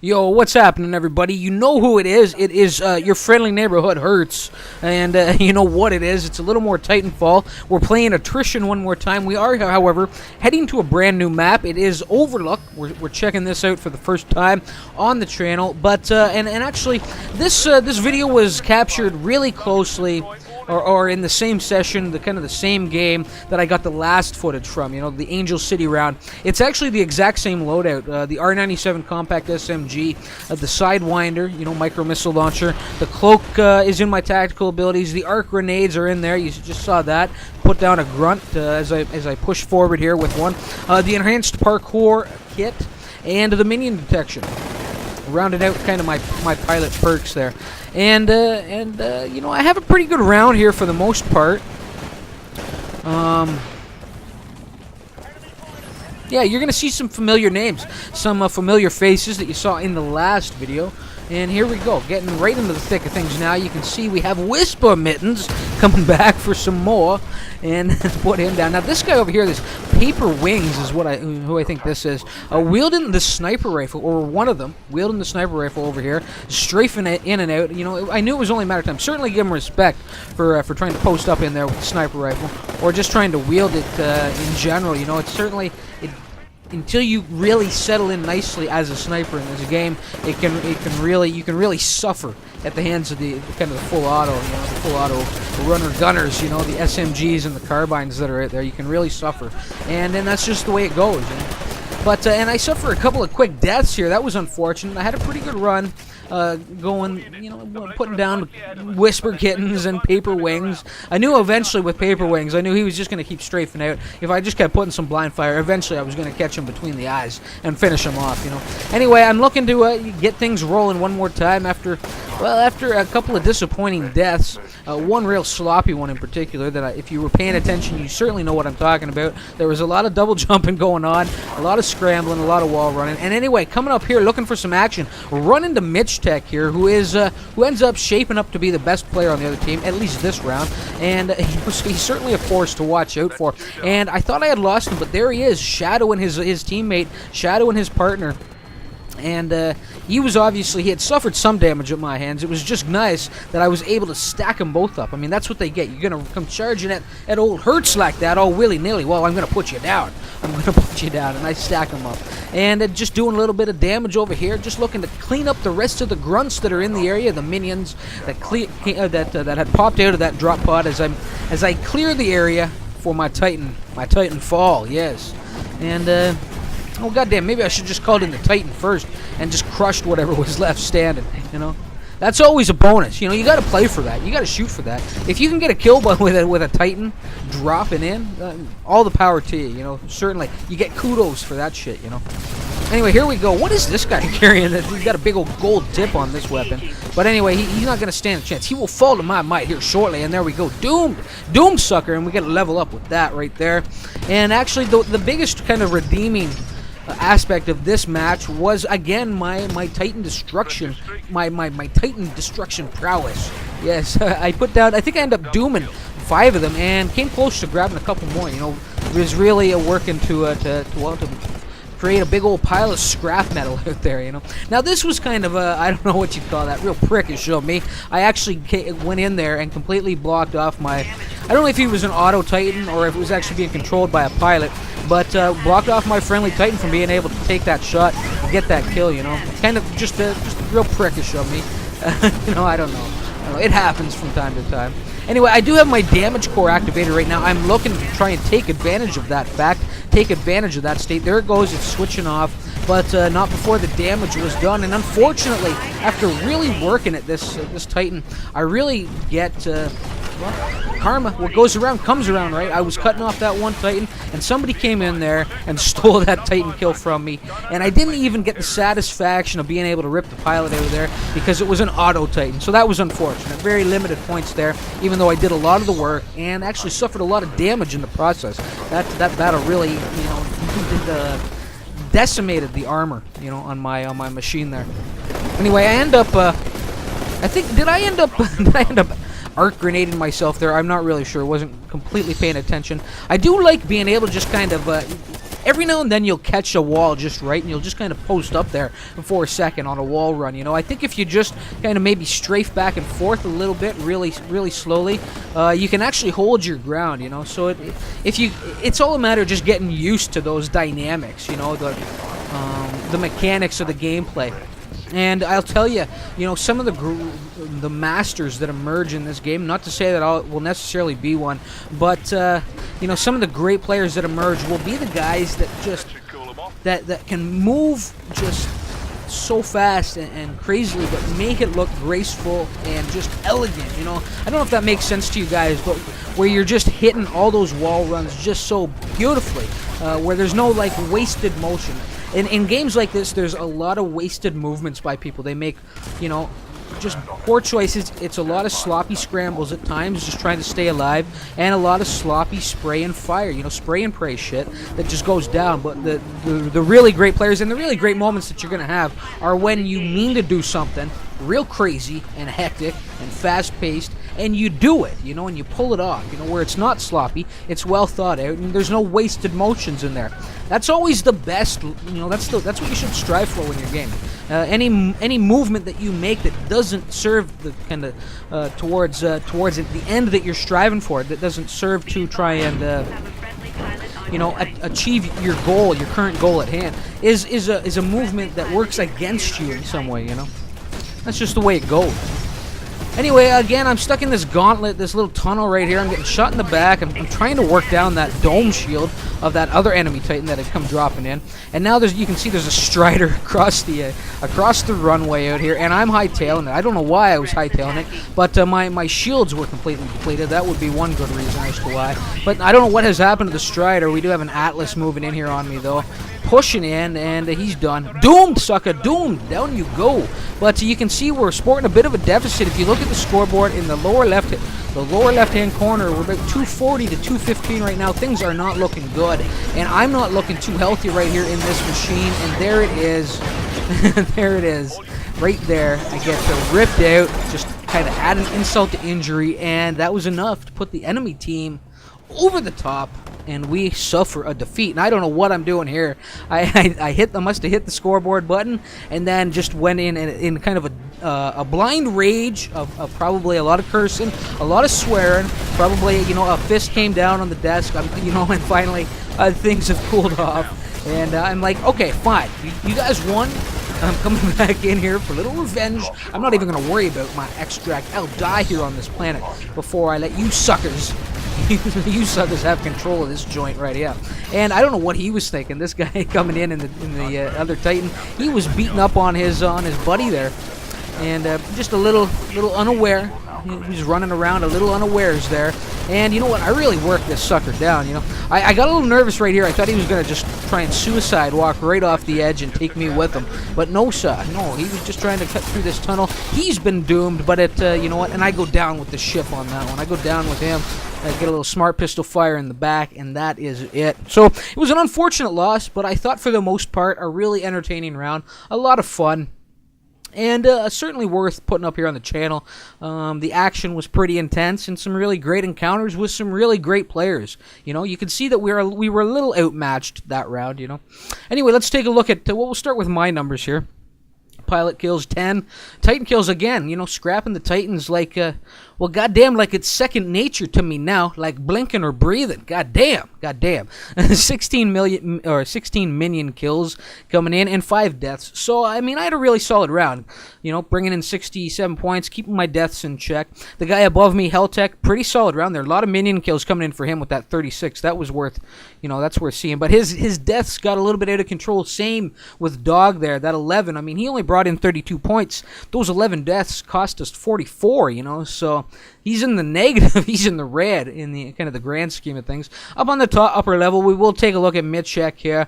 Yo, what's happening, everybody? You know who it is. It is your friendly neighborhood Hurts. And you know what it is. It's a little more Titanfall. We're playing Attrition one more time. We are, however, heading to a brand new map. It is Overlook. We're checking this out for the first time on the channel. But, and actually, this video was captured really closely, or in the same session, the kind of the same game that I got the last footage from, you know, the Angel City round. It's actually the exact same loadout, the R97 Compact SMG, the Sidewinder, you know, micro missile launcher. The cloak is in my tactical abilities. The arc grenades are in there. You just saw that. Put down a grunt as I push forward here with one. The enhanced parkour kit and the minion detection. Rounded out kind of my pilot perks there. And you know, I have a pretty good round here for the most part. Yeah, you're going to see some familiar names, some familiar faces that you saw in the last video. And here we go, getting right into the thick of things now. You can see we have Whisper Mittens coming back for some more, and put him down. Now this guy over here, this Paper Wings is who I think this is, wielding the sniper rifle, or one of them, wielding the sniper rifle over here, strafing it in and out. You know, I knew it was only a matter of time. Certainly give him respect for trying to post up in there with the sniper rifle, or just trying to wield it in general. You know, it's certainly... Until you really settle in nicely as a sniper in this game, you can really suffer at the hands of the kind of the full auto, you know, the full auto runner gunners, you know, the SMGs and the carbines that are out there. You can really suffer, and then that's just the way it goes. You know? But and I suffered a couple of quick deaths here. That was unfortunate. I had a pretty good run. Going, you know, putting down Whisper Kittens and Paper Wings. I knew eventually with Paper Wings, I knew he was just going to keep strafing out. If I just kept putting some blind fire, eventually I was going to catch him between the eyes and finish him off, you know. Anyway, I'm looking to get things rolling one more time after a couple of disappointing deaths. One real sloppy one in particular that if you were paying attention, you certainly know what I'm talking about. There was a lot of double jumping going on, a lot of scrambling, a lot of wall running. And anyway, coming up here looking for some action, run into Mitch Tech here, who ends up shaping up to be the best player on the other team, at least this round, and he's certainly a force to watch out for. And I thought I had lost him, but there he is, shadowing his teammate, shadowing his partner. And he had suffered some damage at my hands. It was just nice that I was able to stack them both up. I mean, that's what they get. You're going to come charging at old Hurts like that, all willy-nilly. Well, I'm going to put you down. I'm going to put you down, and I stack them up. And just doing a little bit of damage over here, just looking to clean up the rest of the grunts that are in the area, the minions that had popped out of that drop pod as I clear the area for my Titanfall, yes. And oh goddamn, maybe I should just called in the Titan first and just crushed whatever was left standing, you know? That's always a bonus, you know, you gotta play for that, you gotta shoot for that. If you can get a kill with a Titan dropping in, all the power to you, you know, certainly. You get kudos for that shit, you know? Anyway, here we go. What is this guy carrying? He's got a big old gold tip on this weapon. But anyway, he's not going to stand a chance. He will fall to my might here shortly, and there we go. Doomed sucker, and we get to level up with that right there. And actually, the biggest kind of redeeming aspect of this match was again my Titan destruction, my Titan destruction prowess. Yes, I think I ended up dooming 5 of them and came close to grabbing a couple more. You know, it was really working to create a big old pile of scrap metal out there, you know. Now this was kind of a, I don't know what you'd call that, real prickish of me. I actually went in there and completely blocked off my, I don't know if he was an auto Titan or if it was actually being controlled by a pilot, but blocked off my friendly Titan from being able to take that shot and get that kill, you know. Kind of just real prickish of me. You know, I don't know. It happens from time to time. Anyway, I do have my damage core activated right now. I'm looking to try and take advantage of that fact, take advantage of that state. There it goes, it's switching off, but not before the damage was done. And unfortunately, after really working at this Titan, I really get well, karma. What goes around comes around, right? I was cutting off that one Titan, and somebody came in there and stole that Titan kill from me, and I didn't even get the satisfaction of being able to rip the pilot out of there because it was an auto Titan. So that was unfortunate. Very limited points there, even though I did a lot of the work and actually suffered a lot of damage in the process. That battle really, you know, decimated the armor, you know, on my machine there. Anyway, I end up did I end up arc grenading myself there? I'm not really sure. Wasn't completely paying attention. I do like being able to just kind of every now and then you'll catch a wall just right, and you'll just kind of post up there for a second on a wall run. You know, I think if you just kind of maybe strafe back and forth a little bit, really slowly, you can actually hold your ground. You know, so it's all a matter of just getting used to those dynamics. You know, the mechanics of the gameplay. And I'll tell you, you know, some of the masters that emerge in this game, not to say that I will necessarily be one, but, you know, some of the great players that emerge will be the guys that just, that can move just so fast and crazily, but make it look graceful and just elegant, you know. I don't know if that makes sense to you guys, but where you're just hitting all those wall runs just so beautifully, where there's no, like, wasted motion. In games like this, there's a lot of wasted movements by people. They make, you know, just poor choices. It's a lot of sloppy scrambles at times, just trying to stay alive, and a lot of sloppy spray and fire, you know, spray and pray shit that just goes down. But the really great players and the really great moments that you're going to have are when you mean to do something real crazy and hectic and fast-paced, and you do it, you know, and you pull it off, you know, where it's not sloppy, it's well thought out, and there's no wasted motions in there. That's always the best, you know, that's what you should strive for when you're gaming. Any movement that you make that doesn't serve the kind of towards the end that you're striving for, that doesn't serve to try and you know, achieve your goal, your current goal at hand, is a movement that works against you in some way, you know. That's just the way it goes. Anyway, again, I'm stuck in this gauntlet, this little tunnel right here. I'm getting shot in the back. I'm trying to work down that dome shield of that other enemy Titan that had come dropping in. And now you can see there's a Strider across the runway out here, and I'm hightailing it. I don't know why I was hightailing it, but my shields were completely depleted. That would be one good reason as to why. But I don't know what has happened to the Strider. We do have an Atlas moving in here on me, though. Pushing in, and he's done. Doomed, sucker, doomed. Down you go. But you can see we're sporting a bit of a deficit. If you look at the scoreboard in the lower left-hand corner, we're about 240 to 215 right now. Things are not looking good, and I'm not looking too healthy right here in this machine. And there it is. There it is. Right there, I get ripped out. Just kind of add an insult to injury, and that was enough to put the enemy team over the top, and we suffer a defeat. And I don't know what I'm doing here. I must have hit the scoreboard button, and then just went in kind of a blind rage of probably a lot of cursing, a lot of swearing, probably, you know, a fist came down on the desk, you know, and finally things have cooled off, and I'm like, okay, fine, you guys won. I'm coming back in here for a little revenge. I'm not even going to worry about my extract. I'll die here on this planet before I let you suckers you suckers have control of this joint right here. And I don't know what he was thinking. This guy coming in the other Titan, he was beating up on his buddy there, and just a little unaware. He's running around a little unawares there. And you know what? I really worked this sucker down, you know. I got a little nervous right here. I thought he was going to just try and suicide walk right off the edge and take me with him. But no, sir. No, he was just trying to cut through this tunnel. He's been doomed, but you know what? And I go down with the ship on that one. I go down with him. I get a little smart pistol fire in the back, and that is it. So it was an unfortunate loss, but I thought for the most part a really entertaining round. A lot of fun. And certainly worth putting up here on the channel. The action was pretty intense, and some really great encounters with some really great players. You know, you can see that we were a little outmatched that round, you know. Anyway, let's take a look at, we'll start with my numbers here. Pilot kills 10. Titan kills again, you know, scrapping the Titans like, well, goddamn, like it's second nature to me now, like blinking or breathing. Goddamn. 16 minion kills coming in and 5 deaths. So, I mean, I had a really solid round, you know, bringing in 67 points, keeping my deaths in check. The guy above me, Helltech, pretty solid round there. A lot of minion kills coming in for him with that 36. That was worth, you know, that's worth seeing. But his deaths got a little bit out of control. Same with Dog there, that 11. I mean, he only brought in 32 points. Those 11 deaths cost us 44, you know, so he's in the negative. He's in the red in the kind of the grand scheme of things. Up on the upper level, we will take a look at Mitchek here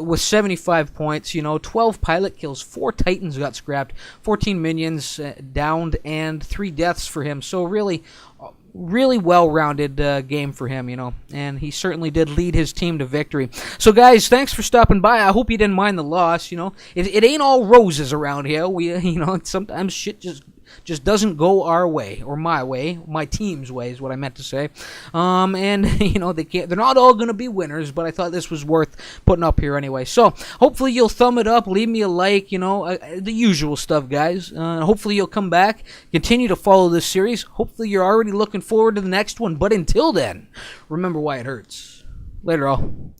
with 75 points. You know, 12 pilot kills, 4 Titans got scrapped, 14 minions downed, and 3 deaths for him. So really well-rounded game for him, you know, and he certainly did lead his team to victory. So, guys, thanks for stopping by. I hope you didn't mind the loss, you know. It ain't all roses around here. You know, sometimes shit just just doesn't go our way, or my way, my team's way is what I meant to say. And, you know, they're not all going to be winners, but I thought this was worth putting up here anyway. So, hopefully you'll thumb it up, leave me a like, you know, the usual stuff, guys. Hopefully you'll come back, continue to follow this series. Hopefully you're already looking forward to the next one, but until then, remember why it hurts. Later, all.